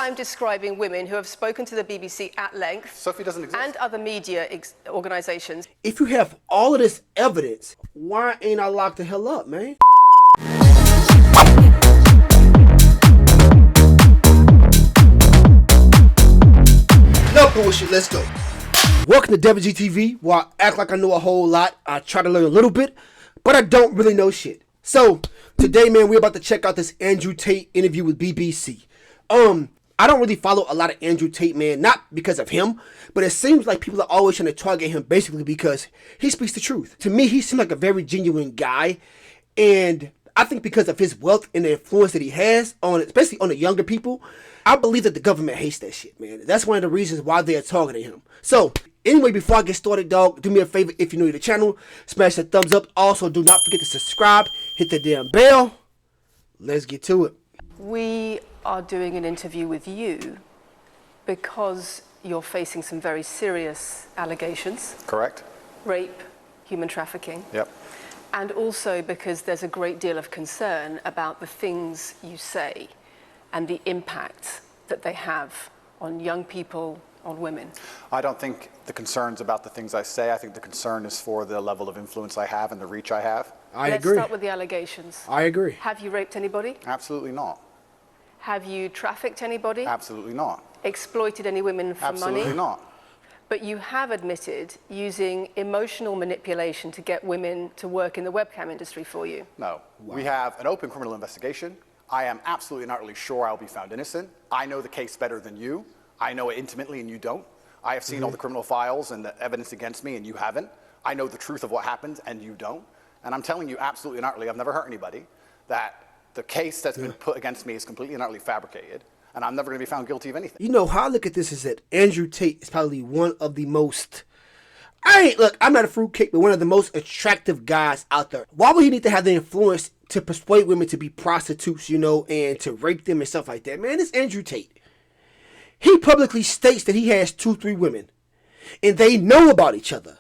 I'm describing women who have spoken to the BBC at length. Sophie doesn't exist. And other media organizations. If you have all of this evidence, why ain't I locked the hell up, man? No bullshit, let's go. Welcome to WGTV, where I act like I know a whole lot. I try to learn a little bit, but I don't really know shit. So, today, man, we're about to check out this Andrew Tate interview with BBC. I don't really follow a lot of Andrew Tate, man, not because of him, but it seems like people are always trying to target him basically because he speaks the truth. To me, he seems like a very genuine guy, and I think because of his wealth and the influence that he has on, especially on the younger people, I believe that the government hates that shit, man. That's one of the reasons why they're targeting him. So, anyway, before I get started, dog, do me a favor if you're new to the channel, smash that thumbs up. Also, do not forget to subscribe, hit the damn bell. Let's get to it. We are doing an interview with you because you're facing some very serious allegations. Correct. Rape, human trafficking. Yep. And also because there's a great deal of concern about the things you say and the impact that they have on young people, on women. I don't think the concern's about the things I say. I think the concern is for the level of influence I have and the reach I have. I Let's agree. start with the allegations. I agree. Have you raped anybody? Absolutely not. Have you trafficked anybody? Absolutely not. Exploited any women for money? Absolutely not. But you have admitted using emotional manipulation to get women to work in the webcam industry for you. No. Wow. We have an open criminal investigation. I am absolutely and utterly sure I'll be found innocent. I know the case better than you. I know it intimately and you don't. I have seen all the criminal files and the evidence against me and you haven't. I know the truth of what happened and you don't. And I'm telling you absolutely and utterly, I've never hurt anybody, that the case that's been put against me is completely and utterly fabricated, and I'm never going to be found guilty of anything. You know, how I look at this is that Andrew Tate is probably one of the most, I'm not a fruitcake, but one of the most attractive guys out there. Why would he need to have the influence to persuade women to be prostitutes, you know, and to rape them and stuff like that? Man, it's Andrew Tate. He publicly states that he has 2-3 women, and they know about each other.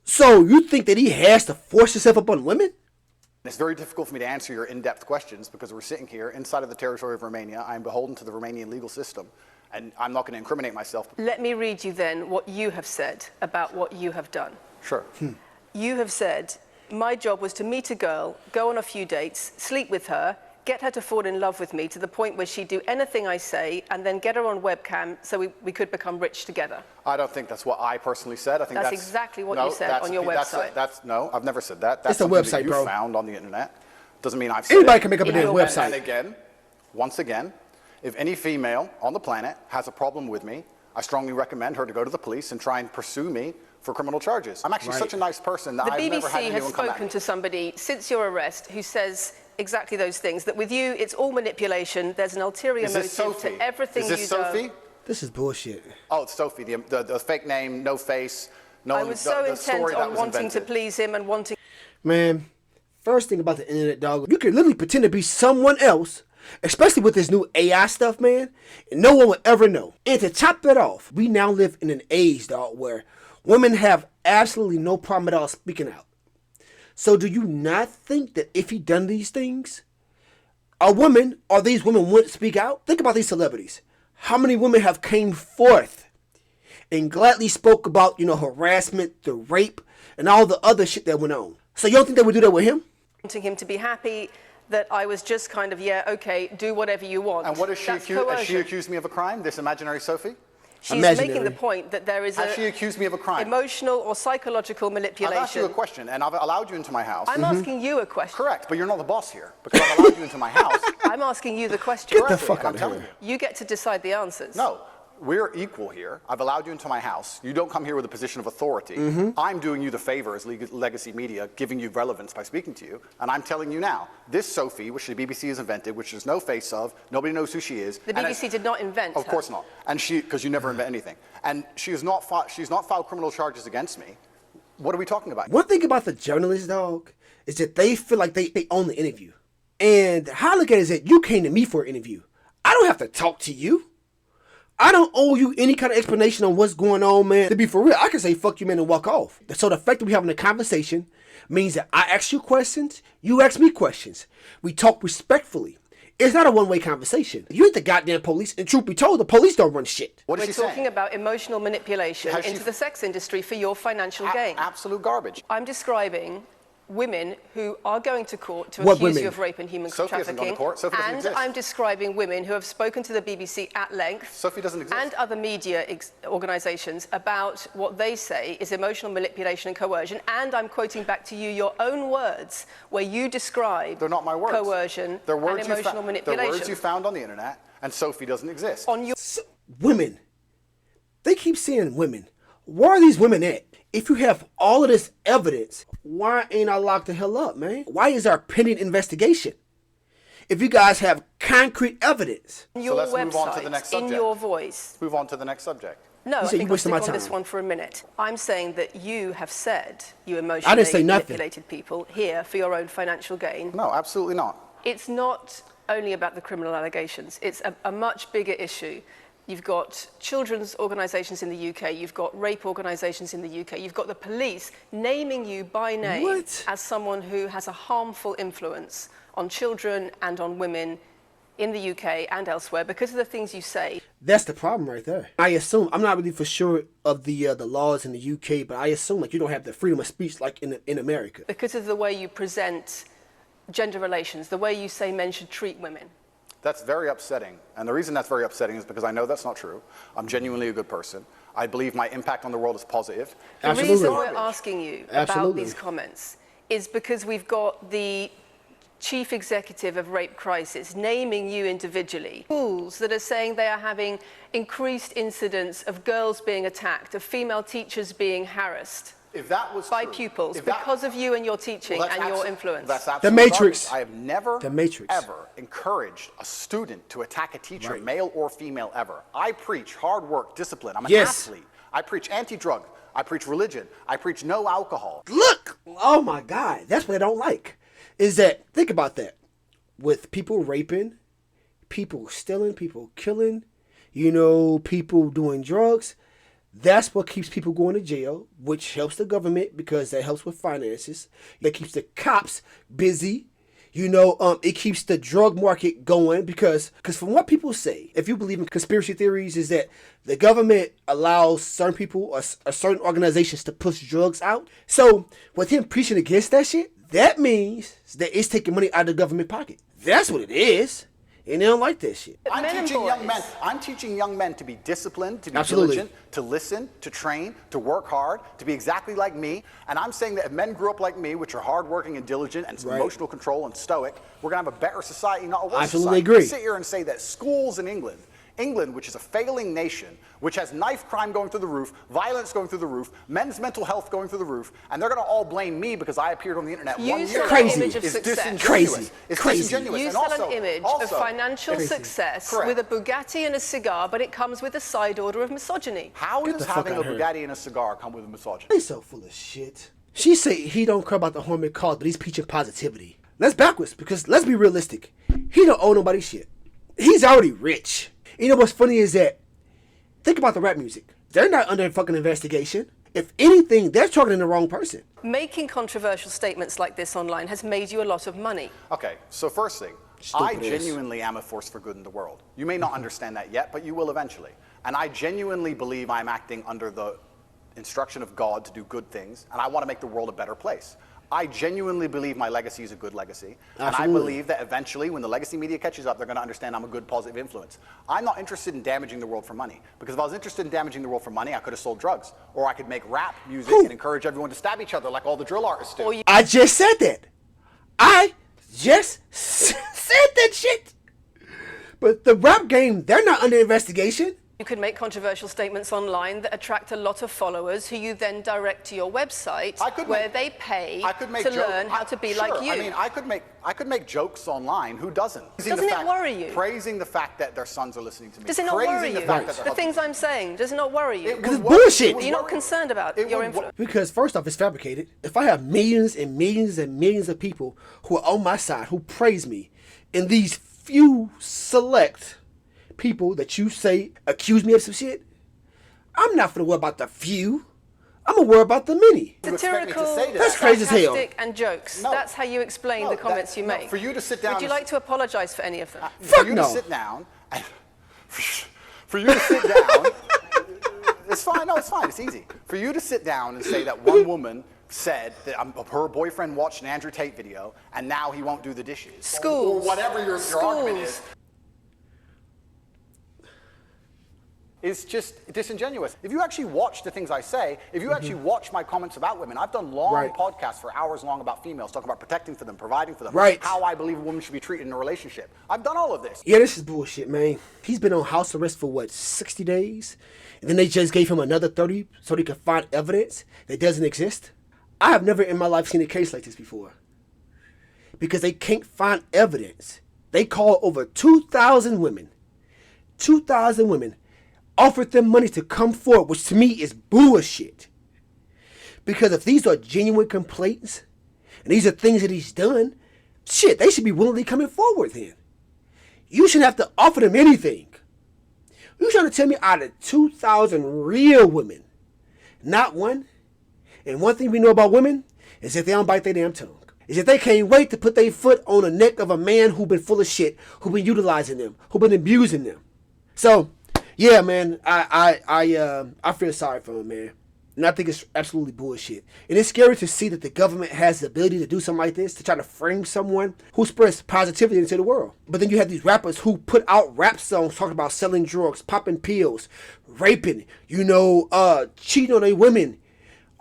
So you think that he has to force himself upon women? It's very difficult for me to answer your in-depth questions because we're sitting here inside of the territory of Romania. I'm beholden to the Romanian legal system, and I'm not going to incriminate myself. Let me read you then what you have said about what you have done. Sure. You have said, my job was to meet a girl, go on a few dates, sleep with her, get her to fall in love with me to the point where she'd do anything I say, and then get her on webcam so we could become rich together. I don't think that's what I personally said. I think that's exactly what you said on your website. No, I've never said that. That's it's a website, that you bro. Found on the internet. Doesn't mean I've said Anybody it. can make up a damn website. And again, once again, if any female on the planet has a problem with me, I strongly recommend her to go to the police and try and pursue me for criminal charges. I'm actually such a nice person that I've never had anyone come at me. The BBC has spoken to somebody since your arrest who says exactly those things, that with you it's all manipulation, there's an ulterior motive to everything you do. Is this Sophie? This is bullshit. Oh, it's Sophie, the fake name, no face. No I was so intent on wanting to please him and wanting... Man, first thing about the internet, dog, you can literally pretend to be someone else, especially with this new AI stuff, man, and no one will ever know. And to top that off, we now live in an age, dog, where women have absolutely no problem at all speaking out. So do you not think that if he done these things, these women wouldn't speak out? Think about these celebrities. How many women have came forth and gladly spoke about, you know, harassment, the rape, and all the other shit that went on? So you don't think they would do that with him? Wanting him to be happy that I was just kind of, yeah, okay, do whatever you want. And what is she accused? Has she accused me of a crime, this imaginary Sophie? She's making the point that there is she accused me of a crime? Emotional or psychological manipulation. I've asked you a question, and I've allowed you into my house. I'm asking you a question. Correct, but you're not the boss here, because I've allowed you into my house. I'm asking you the question. Get the fuck out of here. You get to decide the answers. No, we're equal here. I've allowed you into my house. You don't come here with a position of authority. I'm doing you the favor as legacy media, giving you relevance by speaking to you, and I'm telling you now, this Sophie, which the BBC has invented, which there's no face of, nobody knows who she is. The BBC did not invent her. Of course not. And because you never invent anything. And she's not filed criminal charges against me. What are we talking about? One thing about the journalists, dog, is that they feel like they own the interview. And how I look at it is that you came to me for an interview. I don't have to talk to you. I don't owe you any kind of explanation on what's going on, man. To be for real, I can say fuck you, man, and walk off. So the fact that we're having a conversation means that I ask you questions, you ask me questions. We talk respectfully. It's not a one-way conversation. You ain't the goddamn police, and truth be told, the police don't run shit. What is We're she saying? talking about emotional manipulation Has she- into the sex industry for your financial gain. Absolute garbage. I'm describing women who are going to court to What accuse women? you of rape and human Sophie hasn't gone to trafficking. court. Sophie doesn't And exist. I'm describing women who have spoken to the BBC at length. Sophie doesn't exist. And other media organisations about what they say is emotional manipulation and coercion. And I'm quoting back to you your own words where you describe They're not my words. coercion They're and words emotional manipulation. They're words you found on the internet, and Sophie doesn't exist. On your Women. They keep saying women. Where are these women at? If you have all of this evidence, why ain't I locked the hell up, man? Why is there a pending investigation? If you guys have concrete evidence. your let's website, move on to the next in subject. your voice. Move on to the next subject. No, I said you think I'll wasted stick my on this time. one for a minute. I'm saying that you have said you I emotionally didn't say nothing. manipulated people here for your own financial gain. No, absolutely not. It's not only about the criminal allegations. It's a much bigger issue. You've got children's organisations in the UK, you've got rape organisations in the UK, you've got the police naming you by name What? as someone who has a harmful influence on children and on women in the UK and elsewhere because of the things you say. That's the problem right there. I assume, I'm not really for sure of the laws in the UK, but I assume like you don't have the freedom of speech like in America. Because of the way you present gender relations, the way you say men should treat women. That's very upsetting. And the reason that's very upsetting is because I know that's not true. I'm genuinely a good person. I believe my impact on the world is positive. The Absolutely. reason we're asking you about Absolutely. these comments is because we've got the chief executive of Rape Crisis naming you individually. Schools that are saying they are having increased incidents of girls being attacked, of female teachers being harassed If that was by true, pupils if that- because of you and your teaching Well, that's and your abso- influence. That's The absolute Matrix. garbage. I have never, The Matrix. ever encouraged a student to attack a teacher, Right. male or female, ever. I preach hard work, discipline. I'm an Yes. athlete. I preach anti-drug. I preach religion. I preach no alcohol. Look! Oh my God. That's what I don't like. Is that, think about that. With people raping, people stealing, people killing, people doing drugs, that's what keeps people going to jail, which helps the government because that helps with finances. That keeps the cops busy. It keeps the drug market going because from what people say, if you believe in conspiracy theories, is that the government allows certain people or certain organizations to push drugs out. So with him preaching against that shit, that means that it's taking money out of the government pocket. That's what it is. And they don't like that shit. I'm Men and teaching young boys. men. I'm teaching young men to be disciplined, to be Absolutely. diligent, to listen, to train, to work hard, to be exactly like me. And I'm saying that if men grew up like me, which are hardworking and diligent and some Right. emotional control and stoic, we're gonna have a better society, not a worse Absolutely society. agree. Sit here and say that schools in England, which is a failing nation, which has knife crime going through the roof, violence going through the roof, men's mental health going through the roof, and they're going to all blame me because I appeared on the internet You one sell year an Crazy. image of is success. disingenuous. Crazy. It's Crazy. disingenuous. You And sell also, an image also, of financial Crazy. success Correct. with a Bugatti and a cigar, but it comes with a side order of misogyny. How Get does the fuck having a out of here. Bugatti and a cigar come with a misogyny? They so full of shit. She say he don't care about the harm it caused, but he's preaching positivity. That's backwards because let's be realistic. He don't owe nobody shit. He's already rich. You know what's funny is that think about the rap music. They're not under fucking investigation. If anything, they're talking to the wrong person. Making controversial statements like this online has made you a lot of money. Okay, so first thing, I Stupid ass. genuinely am a force for good in the world. You may not understand that yet, but you will eventually. And I genuinely believe I'm acting under the instruction of God to do good things, and I want to make the world a better place. I genuinely believe my legacy is a good legacy. And I Absolutely. believe that eventually, when the legacy media catches up, they're going to understand I'm a good, positive influence. I'm not interested in damaging the world for money. Because if I was interested in damaging the world for money, I could have sold drugs. Or I could make rap music Who? and encourage everyone to stab each other like all the drill artists do. Or you I just said that. I just said that shit. But the rap game, they're not under investigation. could make controversial statements online that attract a lot of followers who you then direct to your website where they pay to learn how to be like you. I mean, I could make jokes online. Who doesn't? Doesn't it worry you? Praising the fact that their sons are listening to me. Does it not worry you? The fact that their The things I'm saying, does it not worry you? Because it's bullshit. You're not concerned about your influence. Because first off, it's fabricated. If I have millions and millions and millions of people who are on my side, who praise me, and these few select people that you say accuse me of some shit, I'm not gonna worry about the few. I'm gonna worry about the many. You expect me to Satirical, say that? That's crazy as hell. sarcastic, and jokes. No. That's how you explain the comments you no, make. for you to sit down Would you and- like to apologise for any of them? Fuck for you no. to sit down and for you to sit down, it's fine. No, it's fine. It's easy. For you to sit down and say that one woman said that her boyfriend watched an Andrew Tate video and now he won't do the dishes. Schools. Or whatever your argument is. Is just disingenuous. If you actually watch the things I say, if you actually watch my comments about women, I've done long Right. podcasts for hours long about females, talking about protecting for them, providing for them, Right. how I believe a woman should be treated in a relationship. I've done all of this. Yeah, this is bullshit, man. He's been on house arrest for what, 60 days? And then they just gave him another 30 so they could find evidence that doesn't exist? I have never in my life seen a case like this before. Because they can't find evidence. They called over 2,000 women. 2,000 women. Offered them money to come forward, which to me is bullshit. Because if these are genuine complaints, and these are things that he's done, shit, they should be willingly coming forward then. You shouldn't have to offer them anything. You trying to tell me out of 2,000 real women, not one? And one thing we know about women is that they don't bite their damn tongue. Is that they can't wait to put their foot on the neck of a man who been full of shit, who been utilizing them, who been abusing them. So, yeah, man, I feel sorry for him, man. And I think it's absolutely bullshit. And it's scary to see that the government has the ability to do something like this, to try to frame someone who spreads positivity into the world. But then you have these rappers who put out rap songs talking about selling drugs, popping pills, raping, cheating on their women.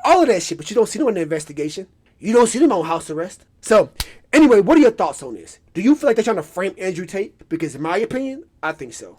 All of that shit, but you don't see them in the investigation. You don't see them on house arrest. So, anyway, what are your thoughts on this? Do you feel like they're trying to frame Andrew Tate? Because in my opinion, I think so.